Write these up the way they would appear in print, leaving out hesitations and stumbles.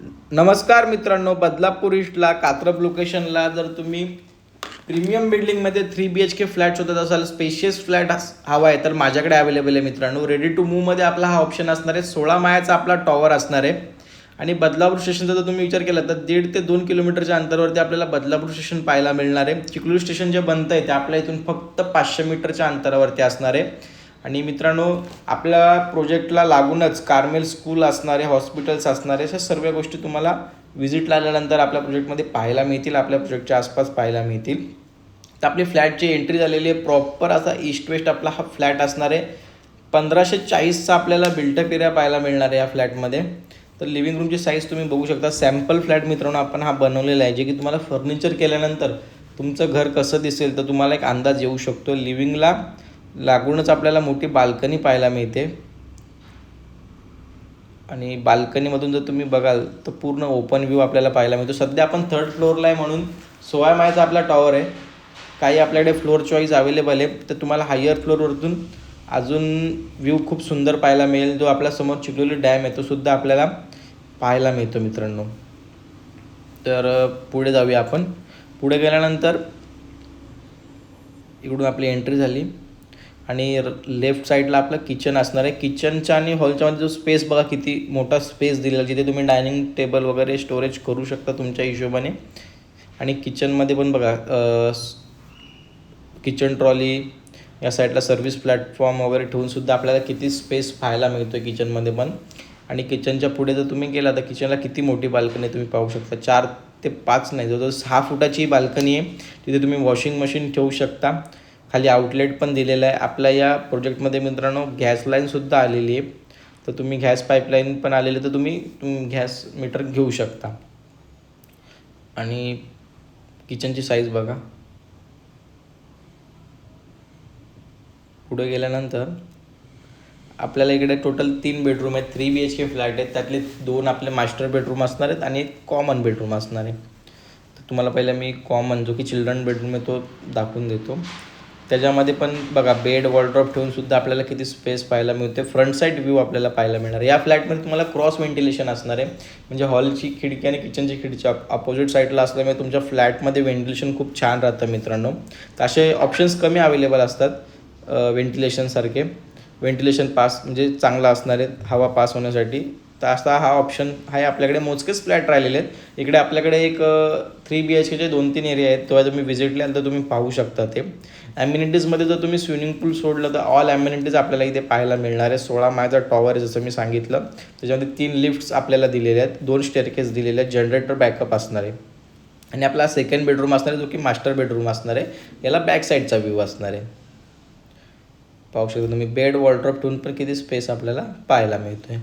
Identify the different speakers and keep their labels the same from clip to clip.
Speaker 1: नमस्कार मित्रांनो, बदलापूर ईस्टला कात्रप लोकेशनला जर तुम्ही प्रीमियम बिल्डिंगमध्ये 3 BHK फ्लॅट शोधत असाल, स्पेशियस फ्लॅट हवा आहे तर माझ्याकडे अवेलेबल आहे मित्रांनो. रेडी टू मूव्हमध्ये आपला हा ऑप्शन असणार आहे. 16 माळ्याचा आपला टॉवर असणार आहे आणि बदलापूर स्टेशनचा जर तुम्ही विचार केला तर 1.5 ते 2 किलोमीटरच्या अंतरावरती आपल्याला बदलापूर स्टेशन पाहायला मिळणार आहे. चिखली स्टेशन जे बनतं आहे ते आपल्या इथून फक्त 500 मीटरच्या अंतरावरती असणार आहे. आणि मित्रांनो, आपल्या प्रोजेक्टला लागूनच कार्मेल स्कूल असणारे, हॉस्पिटल्स असणारे, अशा सर्व गोष्टी तुम्हाला व्हिजिटला आल्यानंतर आपल्या प्रोजेक्टमध्ये पाहायला मिळतील, आपल्या प्रोजेक्टच्या आसपास पाहायला मिळतील. तर आपली फ्लॅटची एंट्री झालेली आहे. प्रॉपर असा ईस्ट वेस्ट आपला हा फ्लॅट असणार आहे. 1540चा आपल्याला बिल्टअप एरिया पाहायला मिळणार आहे या फ्लॅटमध्ये. तर लिव्हिंग रूमची साईज तुम्ही बघू शकता. सॅम्पल फ्लॅट मित्रांनो आपण हा बनवलेला आहे, जे की तुम्हाला फर्निचर केल्यानंतर तुमचं घर कसं दिसेल तर तुम्हाला एक अंदाज येऊ शकतो. लिव्हिंगला लागूनच आपल्याला मोठी बाल्कनी पाहायला मिळते आणि बाल्कनीमधून जर तुम्ही बघाल तर पूर्ण ओपन व्ह्यू आपल्याला पाहायला मिळतो. सध्या आपण 3rd फ्लोअरला आहे म्हणून 16 माळ्याचा आपला टॉवर आहे. काही आपल्याकडे फ्लोअर चॉईस अवेलेबल आहे, तर तुम्हाला हायर फ्लोअरवरतून अजून व्ह्यू खूप सुंदर पाहायला मिळेल. जो आपल्या समोर चिखलोली डॅम आहे तो सुद्धा आपल्याला पाहायला मिळतो मित्रांनो. तर पुढे जाऊया आपण. पुढे गेल्यानंतर इकडून आपली एंट्री झाली आणि लेफ्ट साईडला आपलं किचन असणार आहे. किचनच्या आणि हॉलच्या मध्ये जो स्पेस बघा किती मोठा स्पेस दिलेला, जिथे तुम्ही डायनिंग टेबल वगैरे स्टोरेज करू शकता तुमच्या हिशोबाने. आणि किचनमध्ये पण बघा किचन ट्रॉली, या साईडला सर्व्हिस प्लॅटफॉर्म वगैरे ठेवूनसुद्धा आपल्याला किती स्पेस पाहायला मिळतो आहे किचनमध्ये पण. आणि किचनच्या पुढे जर तुम्ही गेला तर किचनला किती मोठी बाल्कनी तुम्ही पाहू शकता. 4 ते 5 नाही, जवळजवळ 6 फुटाची बाल्कनी आहे. तिथे तुम्ही वॉशिंग मशीन ठेवू शकता. खाली आउटलेट पण दिलेलं आहे. आपल्या या प्रोजेक्टमध्ये मित्रांनो गॅस लाईनसुद्धा आलेली आहे, तर तुम्ही गॅस पाईपलाईन पण आलेली, तर तुम्ही गॅस मीटर घेऊ शकता. आणि किचनची साईज बघा. पुढे गेल्यानंतर आपल्याला इकडे टोटल 3 बेडरूम आहेत. 3 BHK फ्लॅट आहेत. त्यातले 2 आपले मास्टर बेडरूम असणार आहेत आणि एक कॉमन बेडरूम असणार आहे. तर तुम्हाला पहिला मी कॉमन जो की चिल्ड्रन बेडरूम आहे तो दाखवून देतो. त्याच्यामध्ये पण बघा बेड वॉर्डरोब ठेवूनसुद्धा आपल्याला किती स्पेस पाहायला मिळते. फ्रंट साईड व्ह्यू आपल्याला पाहायला मिळणार. या फ्लॅटमध्ये तुम्हाला क्रॉस व्हेंटिलेशन असणार आहे, म्हणजे हॉलची खिडकी आणि किचनची खिडकी अपोजिट साईडला असल्यामुळे तुमच्या फ्लॅटमध्ये व्हेंटिलेशन खूप छान राहतं मित्रांनो. तर असे ऑप्शन्स कमी अवेलेबल असतात व्हेंटिलेशनसारखे. व्हेंटिलेशन पास म्हणजे चांगला असणार आहे हवा पास होण्यासाठी. तर असा हा ऑप्शन आहे. आपल्याकडे मोजकेच फ्लॅट राहिलेले आहेत. इकडे आपल्याकडे एक 3 BHKचे 2-3 एरिया आहेत. तेव्हा तुम्ही व्हिजिटला आलं तर तुम्ही पाहू शकता. ते ॲम्युनिटीजमध्ये जर तुम्ही स्विमिंग पूल सोडलं तर ऑल ॲम्युनिटीज आपल्याला इथे पाहायला मिळणार आहे. 16 माळ्याचा टॉवर आहे जसं मी सांगितलं. त्याच्यामध्ये 3 लिफ्ट्स आपल्याला दिलेले आहेत, 2 स्टेअरकेस दिलेले आहेत, जनरेटर बॅकअप असणार आहे. आणि आपला सेकंड बेडरूम असणार आहे जो की मास्टर बेडरूम असणार आहे. याला बॅक साईडचा व्ह्यू असणार आहे. पाहू शकता तुम्ही बेड वॉर्डरोब ठेवून पण किती स्पेस आपल्याला पाहायला मिळतो आहे.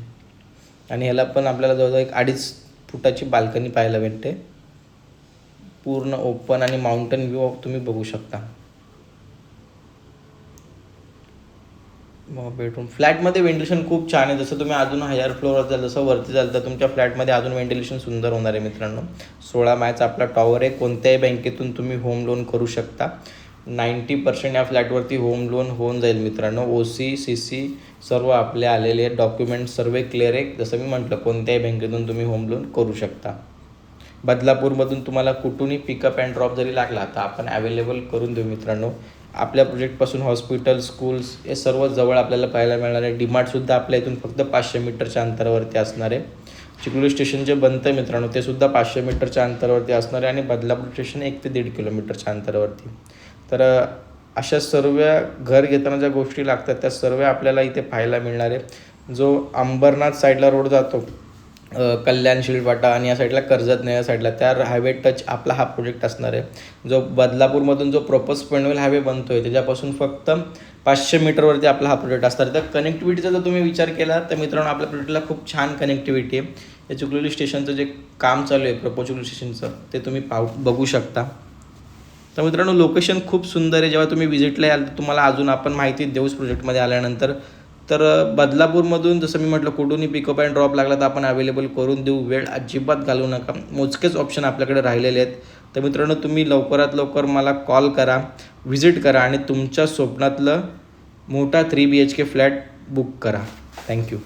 Speaker 1: आणि ह्याला पण आपल्याला जवळजवळ एक 2.5 फुटाची बाल्कनी पाहायला भेटते. पूर्ण ओपन आणि माउंटेन व्ह्यू तुम्ही बघू शकता. बेडरूम फ्लॅटमध्ये व्हेंटिलेशन खूप छान आहे. जसं तुम्ही अजून हायर फ्लोअर जाल, जसं वरती जाल तर तुमच्या फ्लॅटमध्ये अजून व्हेंटिलेशन सुंदर होणार आहे मित्रांनो. 16 माळ्याचा आपला टॉवर आहे. कोणत्याही बँकेतून तुम्ही होम लोन करू शकता. 90% या फ्लॅटवरती होम लोन होऊन जाईल मित्रांनो. OC CC सर्व आपले आलेले आहेत. डॉक्युमेंट्स सर्व क्लिअर आहे. जसं मी म्हटलं कोणत्याही बँकेतून तुम्ही होम लोन करू शकता. बदलापूरमधून तुम्हाला कुठूनही पिकअप अँड ड्रॉप जरी लागला तर आपण अवेलेबल करून देऊ मित्रांनो. आपल्या प्रोजेक्टपासून हॉस्पिटल, स्कूल्स हे सर्व जवळ आपल्याला पाहायला मिळणार आहे. डीमार्टसुद्धा आपल्या इथून फक्त 500 मीटरच्या अंतरावरती असणार आहे. चिखलोली स्टेशन जे बनतं आहे मित्रांनो ते सुद्धा 500 मीटरच्या अंतरावरती असणार आहे. आणि बदलापूर स्टेशन 1 ते 1.5 किलोमीटरच्या अंतरावरती. तर अशा सर्व घर घेताना ज्या गोष्टी लागतात त्या सर्व आपल्याला इथे पाहायला मिळणार आहे. जो अंबरनाथ साईडला रोड जातो, कल्याण शिलवाटा, आणि या साईडला कर्जत या साईडला, त्या हायवे टच आपला हा प्रोजेक्ट असणार आहे. जो बदलापूरमधून जो प्रपोज पनवेल हायवे बनतो आहे त्याच्यापासून फक्त 500 मीटरवरती आपला हा प्रोजेक्ट असणार आहे. तर कनेक्टिव्हिटीचा जर तुम्ही विचार केला तर मित्रांनो आपल्या प्रोजेक्टला खूप छान कनेक्टिव्हिटी आहे. या चिखलोली स्टेशनचं जे काम चालू आहे प्रपोज चिखलोली स्टेशनचं ते तुम्ही बघू शकता. तर मित्रांनो लोकेशन खूप सुंदर आहे. जेव्हा तुम्ही व्हिजिटला याल तर तुम्हाला अजून आपण माहिती देऊच प्रोजेक्टमध्ये आल्यानंतर. तर बदलापूरमधून जसं मी म्हटलं कुठूनही पिकअप अँड ड्रॉप लागला तर आपण अवेलेबल करून देऊ. वेळ अजिबात घालवू नका. मोजकेच ऑप्शन आपल्याकडे राहिलेले आहेत. तर मित्रांनो तुम्ही लवकरात लवकर मला कॉल करा, व्हिजिट करा आणि तुमच्या स्वप्नातलं मोठा 3 BHK फ्लॅट बुक करा. थँक्यू.